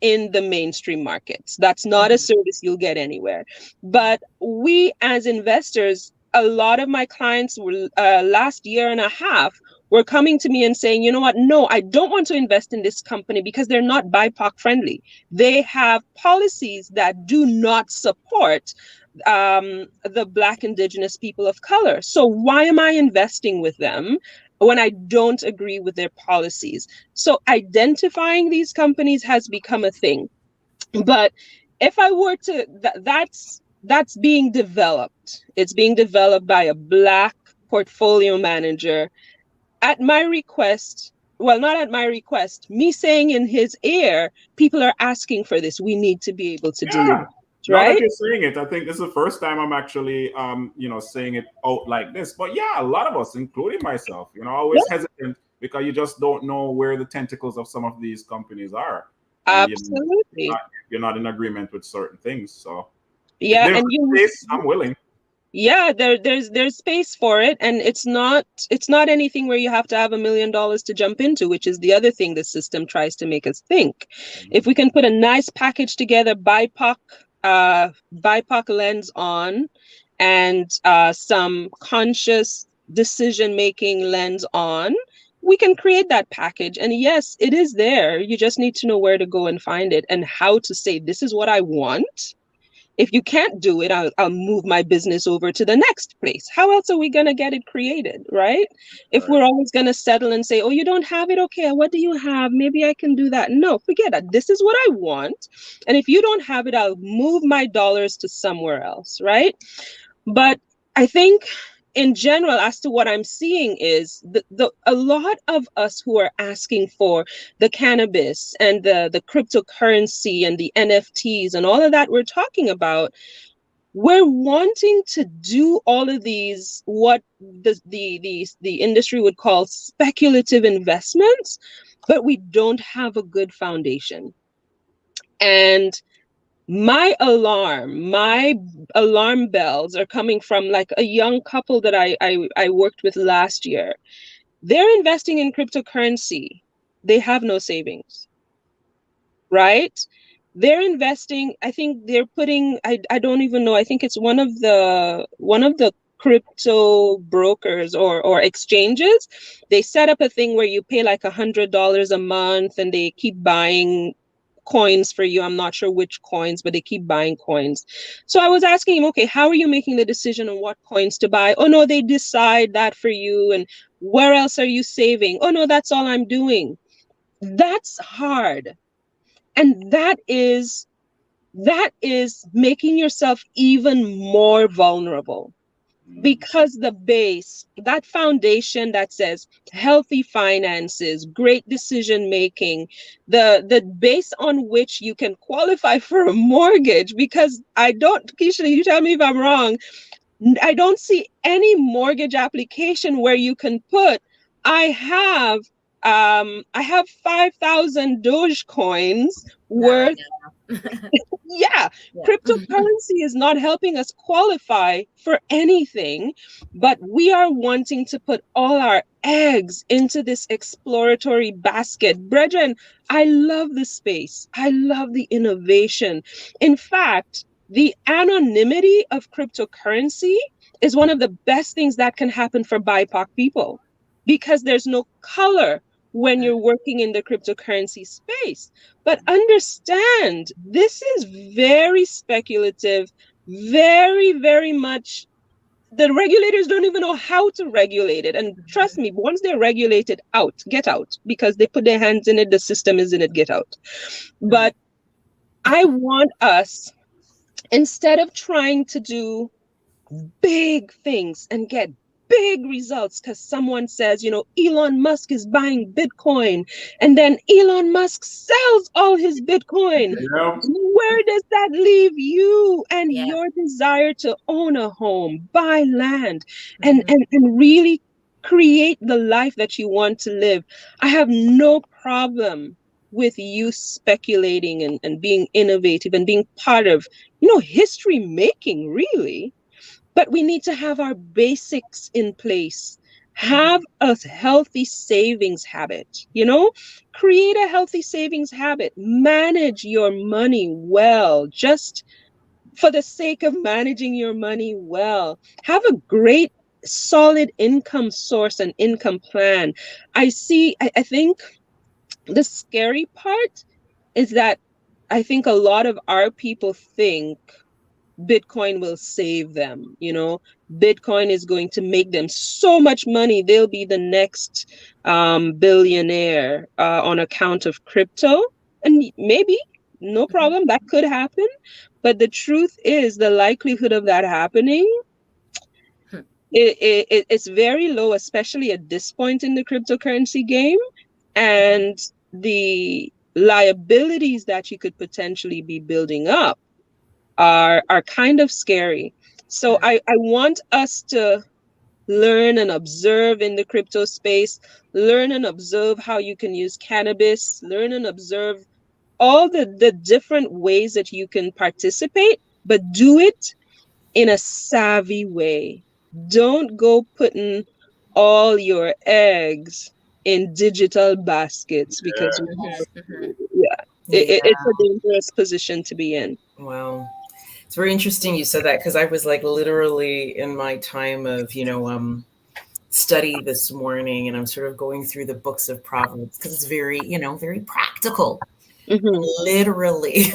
S2: in the mainstream markets. That's not a service you'll get anywhere. But we, as investors, a lot of my clients were last year and a half were coming to me and saying, you know what? No, I don't want to invest in this company because they're not BIPOC friendly. They have policies that do not support the Black, Indigenous people of color. So why am I investing with them when I don't agree with their policies? So identifying these companies has become a thing. But if I were to, that's being developed. It's being developed by a Black portfolio manager at my request. Well, not at my request, me saying in his ear, people are asking for this. We need to be able to deliver,
S1: Yeah. Now that
S2: right?
S1: you're saying it, I think this is the first time I'm actually, saying it out like this. But yeah, a lot of us, including myself,
S2: Yeah,
S1: always hesitant because you just don't know where the tentacles of some of these companies are, and
S2: absolutely.
S1: you're not in agreement with certain things. So if
S2: Yeah,
S1: there's
S2: and
S1: a space, I'm willing.
S2: yeah, there's space for it, and it's not anything where you have to have $1 million to jump into, which is the other thing the system tries to make us think. If we can put a nice package together, BIPOC lens on, and some conscious decision making lens on, we can create that package. And yes, it is there. You just need to know where to go and find it, and how to say, this is what I want. If you can't do it, I'll move my business over to the next place. How else are we going to get it created, right? If
S1: Right.
S2: we're always going to settle and say, oh, you don't have it, okay, what do you have? Maybe I can do that. No, forget that. This is what I want. And if you don't have it, I'll move my dollars to somewhere else, right? But I think in general, as to what I'm seeing, is a lot of us who are asking for the cannabis and the cryptocurrency and the NFTs and all of that we're talking about, we're wanting to do all of these, what the industry would call speculative investments, but we don't have a good foundation. And my alarm bells are coming from like a young couple that I worked with last year. They're investing in cryptocurrency. They have no savings, right? They're investing, I think they're putting, I don't even know, I think it's one of the crypto brokers or exchanges. They set up a thing where you pay like $100 a month and they keep buying coins for you. I'm not sure which coins, but they keep buying coins. So I was asking him, okay, how are you making the decision on what coins to buy? Oh no, they decide that for you. And where else are you saving? Oh no, that's all I'm doing. That's hard. And that is making yourself even more vulnerable, because the base, that foundation that says healthy finances, great decision making, the base on which you can qualify for a mortgage, because I don't, Keisha, you tell me if I'm wrong, I don't see any mortgage application where you can put, I have I have 5,000 Doge coins
S3: Not right
S2: worth.
S3: now.
S2: Yeah,
S3: Yeah.
S2: cryptocurrency is not helping us qualify for anything, but we are wanting to put all our eggs into this exploratory basket. Brethren, I love the space. I love the innovation. In fact, the anonymity of cryptocurrency is one of the best things that can happen for BIPOC people, because there's no color when you're working in the cryptocurrency space. But understand, this is very speculative, very, very much. The regulators don't even know how to regulate it. And trust me, once they're regulated, get out, because they put their hands in it, the system is in it, get out. But I want us, instead of trying to do big things and get big results because someone says, Elon Musk is buying Bitcoin, and then Elon Musk sells all his Bitcoin.
S1: Yep.
S2: Where does that leave you and
S3: Yeah.
S2: your desire to own a home, buy land, and really create the life that you want to live? I have no problem with you speculating and being innovative and being part of, history making, really. But we need to have our basics in place. Have a healthy savings habit, create a healthy savings habit. Manage your money well, just for the sake of managing your money well. Have a great, solid income source and income plan. I think the scary part is that I think a lot of our people think Bitcoin will save them. Bitcoin is going to make them so much money. They'll be the next billionaire on account of crypto. And maybe, no problem, that could happen. But the truth is, the likelihood of that happening, it's very low, especially at this point in the cryptocurrency game. And the liabilities that you could potentially be building up are kind of scary. So I want us to learn and observe in the crypto space, learn and observe how you can use cannabis, learn and observe all the different ways that you can participate, but do it in a savvy way. Don't go putting all your eggs in digital baskets, because
S4: Yeah.
S2: it's a dangerous position to be in.
S4: Wow. It's very interesting you said that, because I was like literally in my time of, study this morning, and I'm sort of going through the books of Proverbs, because it's very, very practical.
S2: Mm-hmm.
S4: Literally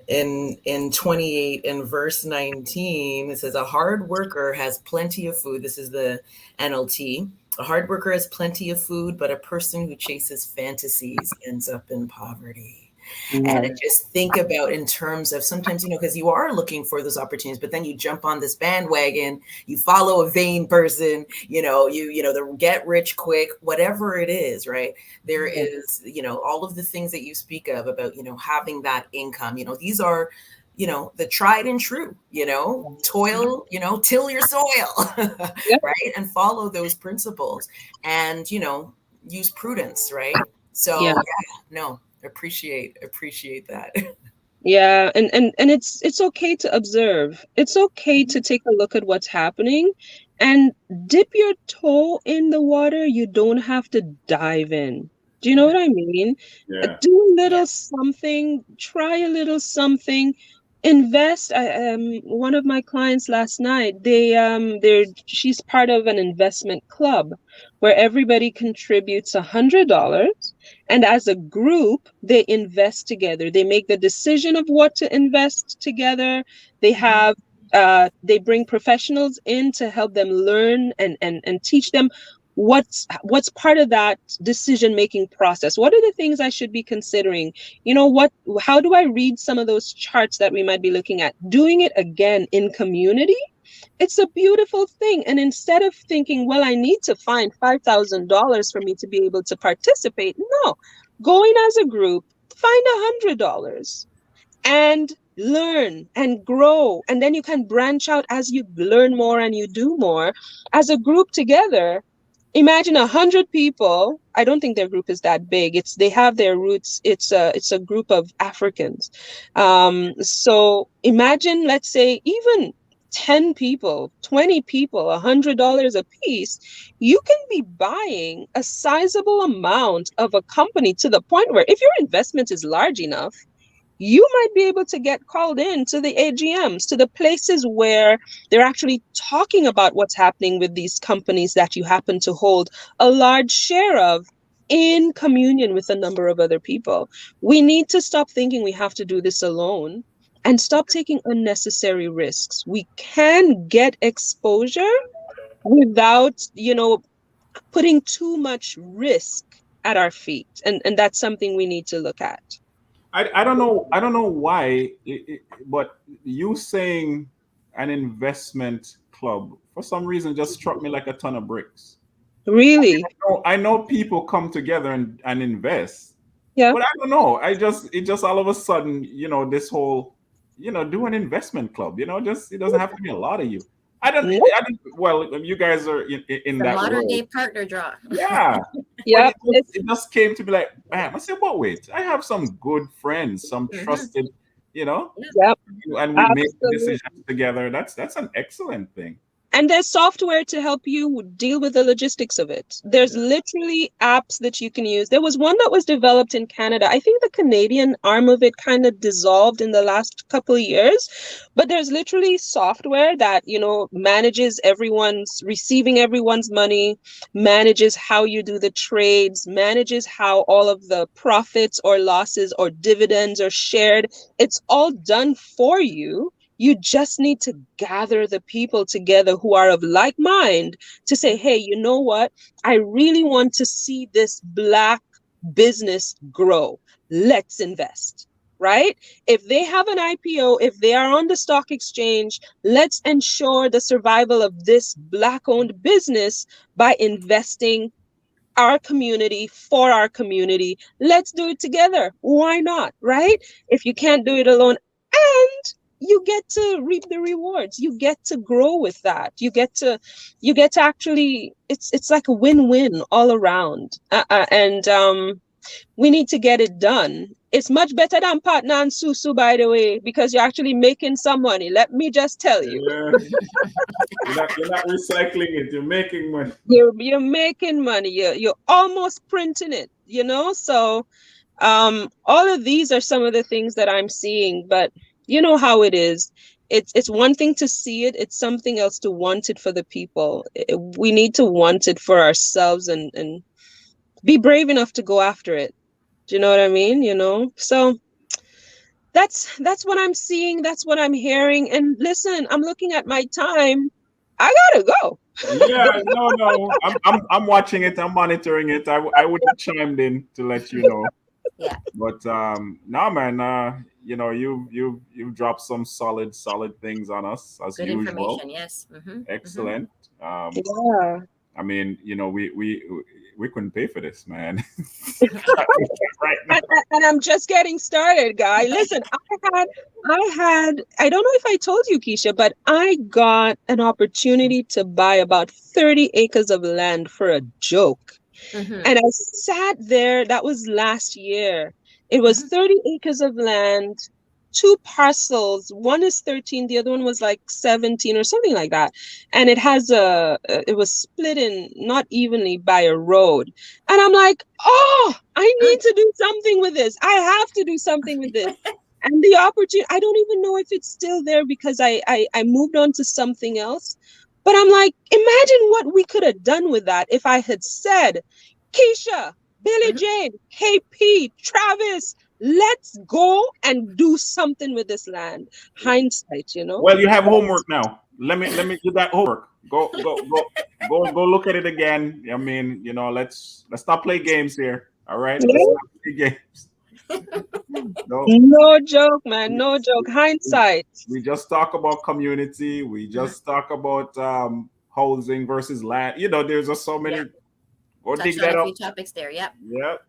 S4: in 28 and verse 19, it says, a hard worker has plenty of food. This is the NLT. A hard worker has plenty of food, but a person who chases fantasies ends up in poverty. And I just think about, in terms of sometimes, because you are looking for those opportunities, but then you jump on this bandwagon, you follow a vain person, the get rich quick, whatever it is, right? There is, all of the things that you speak of about, having that income, these are, the tried and true, toil, till your soil,
S2: Yep.
S4: right? And follow those principles and, use prudence, right?
S2: Yeah.
S4: So yeah, no, appreciate that.
S2: Yeah, and it's okay to observe. It's okay to take a look at what's happening and dip your toe in the water. You don't have to dive in. Do you know what I mean?
S1: Yeah.
S2: Do a
S4: Yeah.
S2: little something, try a little something, invest. One of my clients last night, she's part of an investment club where everybody contributes $100, and as a group, they invest together. They make the decision of what to invest together. They have they bring professionals in to help them learn and teach them what's part of that decision making process. What are the things I should be considering? How do I read some of those charts that we might be looking at? Doing it again in community, it's a beautiful thing. And instead of thinking, well, I need to find $5,000 for me to be able to participate, no, going as a group, find $100 and learn and grow. And then you can branch out as you learn more and you do more as a group together. Imagine 100 people. I don't think their group is that big. They have their roots. It's a group of Africans. So imagine, let's say, even 10 people, 20 people, $100 a piece. You can be buying a sizable amount of a company to the point where if your investment is large enough, you might be able to get called in to the AGMs, to the places where they're actually talking about what's happening with these companies that you happen to hold a large share of in communion with a number of other people. We need to stop thinking we have to do this alone and stop taking unnecessary risks. We can get exposure without, putting too much risk at our feet. And that's something we need to look at.
S1: I don't know why, but you saying an investment club for some reason just struck me like a ton of bricks.
S2: Really?
S1: I know people come together and invest,
S2: Yeah.
S1: but I don't know. It just all of a sudden, this whole, do an investment club. Just it doesn't have to be a lot of you.
S2: Nope.
S1: Well, you guys are in
S3: The
S1: that
S3: modern
S1: world.
S3: day partner draw.
S1: Yeah. But
S2: Yeah.
S1: it just came to be like, bam. I said, but wait, I have some good friends, some
S3: Hmm.
S1: trusted, you know,
S2: Yep.
S1: and we make
S2: Absolutely.
S1: decisions together. That's an excellent thing.
S2: And there's software to help you deal with the logistics of it. There's literally apps that you can use. There was one that was developed in Canada. I think the Canadian arm of it kind of dissolved in the last couple of years, but there's literally software that, manages receiving everyone's money, manages how you do the trades, manages how all of the profits or losses or dividends are shared. It's all done for you. You just need to gather the people together who are of like mind to say, hey, you know what? I really want to see this Black business grow. Let's invest, right? If they have an IPO, if they are on the stock exchange, let's ensure the survival of this Black owned business by investing our community for our community. Let's do it together. Why not, right? If you can't do it alone, and you get to reap the rewards. You get to grow with that. You get to actually, it's like a win-win all around. And we need to get it done. It's much better than partner and susu, by the way, because you're actually making some money. Let me just tell you.
S1: Yeah. You're not recycling it. You're making money.
S2: You're making money. You're almost printing it, So all of these are some of the things that I'm seeing, but you know how it is. It's one thing to see it, it's something else to want it for the people. We need to want it for ourselves and be brave enough to go after it. Do you know what I mean? So that's what I'm seeing, that's what I'm hearing. And listen, I'm looking at my time. I gotta go.
S1: Yeah, no. I'm watching it. I'm monitoring it. I would have chimed in to let you know.
S3: Yeah.
S1: But no, man. You've dropped some solid things on us as
S3: Good
S1: usual.
S3: information. Yes. Hmm. Hmm.
S1: Excellent.
S2: Yeah.
S1: I mean, we couldn't pay for this, man. Right now.
S2: And I'm just getting started, guy. Listen, I don't know if I told you, Keisha, but I got an opportunity to buy about 30 acres of land for a joke.
S3: Mm-hmm.
S2: And I sat there, that was last year. It was 30 acres of land, two parcels. One is 13, the other one was like 17 or something like that. And it was split in not evenly by a road. And I'm like, oh, I need to do something with this. I have to do something with this. And the opportunity, I don't even know if it's still there because I moved on to something else. But I'm like, imagine what we could have done with that if I had said, Keisha, Billy Jane, KP, Travis, let's go and do something with this land. Hindsight,
S1: Well, you have homework now. Let me give that homework. Go look at it again. I mean, let's not play games here. All right, let's not play games. No,
S2: No joke, man. No joke. Hindsight.
S1: we just talk about community. We just talk about housing versus land. There's just so many. Go dig
S3: Touched on
S1: that
S3: a
S1: up.
S3: few topics there. Yep.
S1: Yep.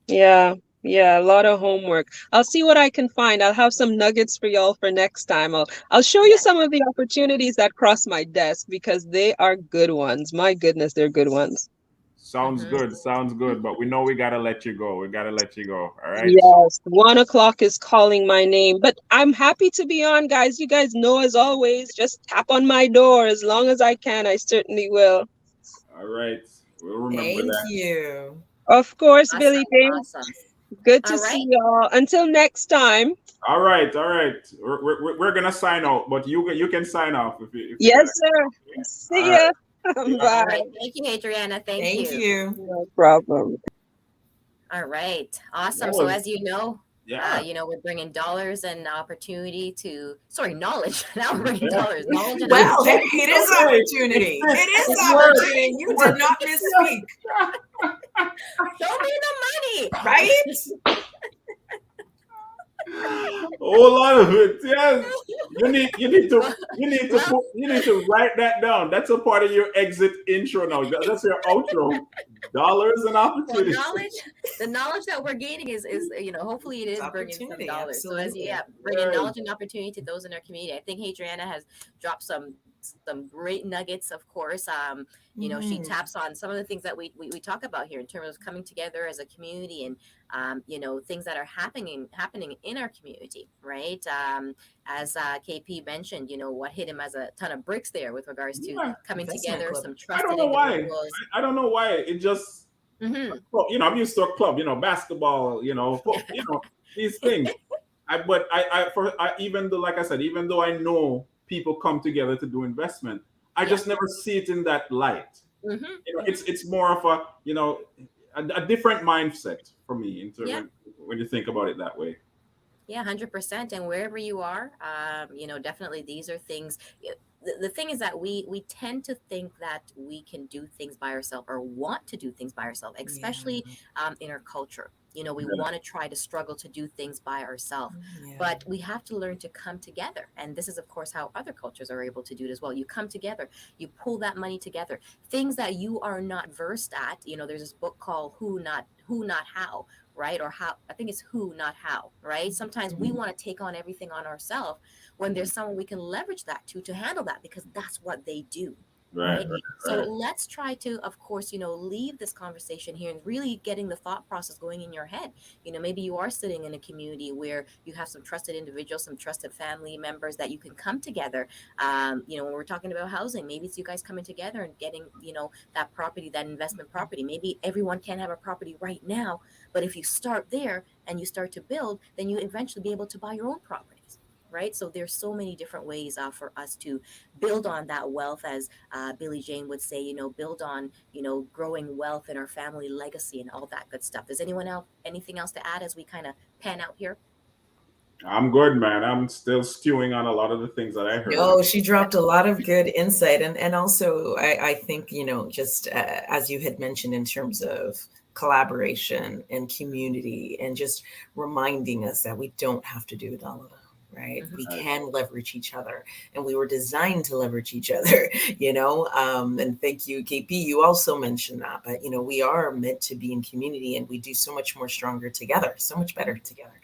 S2: Yeah. Yeah, a lot of homework. I'll see what I can find. I'll have some nuggets for y'all for next time. I'll show you some of the opportunities that cross my desk because they are good ones. My goodness, they're good ones.
S1: Sounds good. Sounds good. But we know we gotta let you go. We gotta let you go. All right.
S2: Yes, 1 o'clock is calling my name, but I'm happy to be on, guys. You guys know, as always, just tap on my door as long as I can. I certainly will.
S1: All right. We'll remember
S4: Thank
S1: that.
S4: you.
S2: Of course,
S3: Awesome.
S2: Billy James.
S3: Awesome.
S2: Good to
S3: All
S2: see
S3: right.
S2: y'all. Until next time.
S1: All right. All right. We're gonna sign out, but you can sign off if you
S2: Yes,
S1: gotta.
S2: sir.
S1: Yeah.
S2: See
S1: All
S2: ya.
S1: right.
S3: All
S2: Bye.
S3: right. Thank you, Adriana. Thank you.
S2: No problem.
S3: All right. Awesome.
S1: That
S3: So
S1: was
S3: as you know,
S1: yeah.
S3: we're bringing dollars and opportunity knowledge. Now we're bringing
S1: Yeah.
S3: dollars, knowledge and
S4: Well,
S3: opportunity.
S4: it is
S1: Okay.
S4: opportunity. It is
S1: It works.
S4: opportunity. You did not misspeak,
S3: Show me the money.
S4: right?
S1: Whole lot of it. Yes. You need to write that down. That's a part of your exit intro now. That's your outro. Dollars and
S3: Well,
S1: opportunities.
S3: the knowledge that we're gaining is hopefully it is
S4: It's
S3: bringing some
S4: opportunity,
S3: dollars. So
S4: absolutely.
S3: bringing
S1: Yes.
S3: knowledge and opportunity to those in our community. I think Adriana has dropped some great nuggets. Of course, she taps on some of the things that we talk about here in terms of coming together as a community and things that are happening in our community, right? As KP mentioned, what hit him as a ton of bricks there with regards to
S1: Yeah.
S3: coming
S4: Investment
S3: together,
S4: club.
S3: some
S1: I
S3: trusted
S1: don't know why.
S3: individuals.
S1: I don't know why. It just well, I'm used to a club, basketball, these things. Even though, like I said, even though I know people come together to do investment, I just never see it in that light. It's more of a different mindset for me when you think about it that way.
S3: Yeah, 100%. And wherever you are, definitely these are things. The thing is that we tend to think that we can do things by ourselves or want to do things by ourselves, especially in our culture. We want to try to struggle to do things by ourselves, but we have to learn to come together. And this is, of course, how other cultures are able to do it as well. You come together, you pull that money together. Things that you are not versed at. There's this book called Who Not How, right? Or how, I think it's who, not how, right? Sometimes we want to take on everything on ourselves when there's someone we can leverage that to handle that because that's what they do. Right. So let's try to, of course, leave this conversation here and really getting the thought process going in your head. Maybe you are sitting in a community where you have some trusted individuals, some trusted family members that you can come together. When we're talking about housing, maybe it's you guys coming together and getting, that property, that investment property. Maybe everyone can't have a property right now, but if you start there and you start to build, then you eventually be able to buy your own properties. Right. So there's so many different ways for us to build on that wealth, as Billy Jane would say, build on, growing wealth in our family legacy and all that good stuff. Does anyone else, anything else to add as we kind of pan out here?
S1: I'm good, man. I'm still stewing on a lot of the things that I heard.
S4: No, she dropped a lot of good insight. And also, I think, just as you had mentioned in terms of collaboration and community and just reminding us that we don't have to do it all alone. right?
S3: Mhm.
S4: We
S1: Right.
S4: can leverage each other, and we were designed to leverage each other, you know. And thank you, KP. You also mentioned that, but you know, we are meant to be in community, and we do so much more stronger together, so much better together.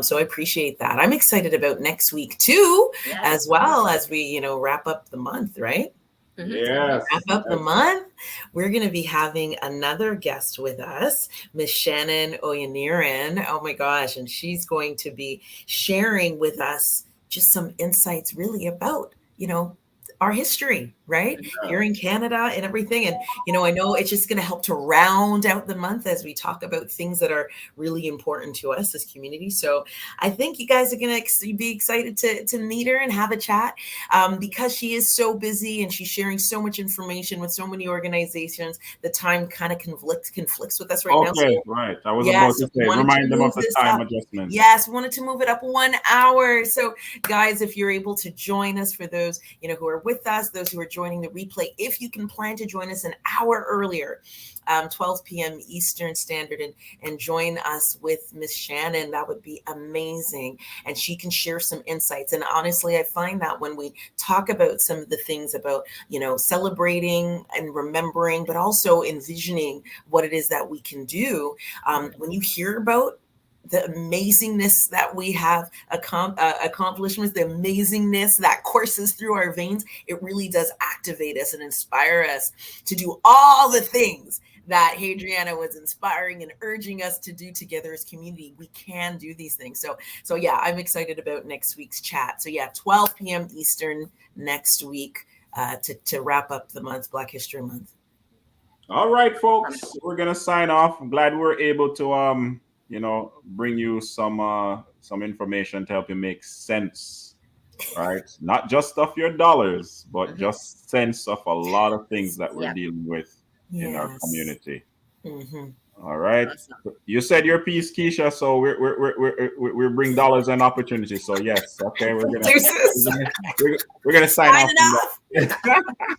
S4: So I appreciate that. I'm excited about next week too,
S3: Yes.
S4: as well as we, you know, wrap up the month, right?
S1: Yes.
S4: Wrap up the
S1: Yes.
S4: month. We're going to be having another guest with us, Miss Shannon Oyeniran. Oh my gosh. And she's going to be sharing with us just some insights really about, you know, our history, right? Here in Canada and everything. And, you know, I know it's just going to help to round out the month as we talk about things that are really important to us as community. So I think you guys are going to be excited to meet her and have a chat, because she is so busy and she's sharing so much information with so many organizations. The time kind of conflicts with us right now. So
S1: Okay, right. I was about
S4: yes,
S1: to
S4: we
S1: say,
S4: wanted to
S1: remind them of
S4: move
S1: the
S4: this
S1: time
S4: up.
S1: adjustment.
S4: Yes, we wanted to move it up 1 hour. So, guys, if you're able to join us, for those, you know, who are with us, those who are joining the replay, if you can plan to join us an hour earlier, 12 p.m. Eastern Standard, and join us with Miss Shannon, that would be amazing. And she can share some insights. And honestly, I find that when we talk about some of the things about, you know, celebrating and remembering, but also envisioning what it is that we can do, when you hear about the amazingness that we have accomplishments, the amazingness that courses through our veins, it really does activate us and inspire us to do all the things that Hadriana was inspiring and urging us to do together as community. We can do these things. So yeah, I'm excited about next week's chat. So yeah, 12 p.m. Eastern next week, to wrap up the month, Black History Month.
S1: All right, folks, we're gonna sign off. I'm glad we're able to you know, bring you some information to help you make sense, right? Not just of your dollars, but just sense of a lot of things that we're
S3: Yeah.
S1: dealing with in our
S4: Yes.
S1: community.
S4: Mm-hmm.
S1: All right.
S3: Awesome.
S1: You said your piece, Keisha. So we bring dollars and opportunities. So yes, okay, we're gonna
S4: Deuces.
S1: we're gonna sign off
S4: Signing
S1: from
S4: off.
S1: that.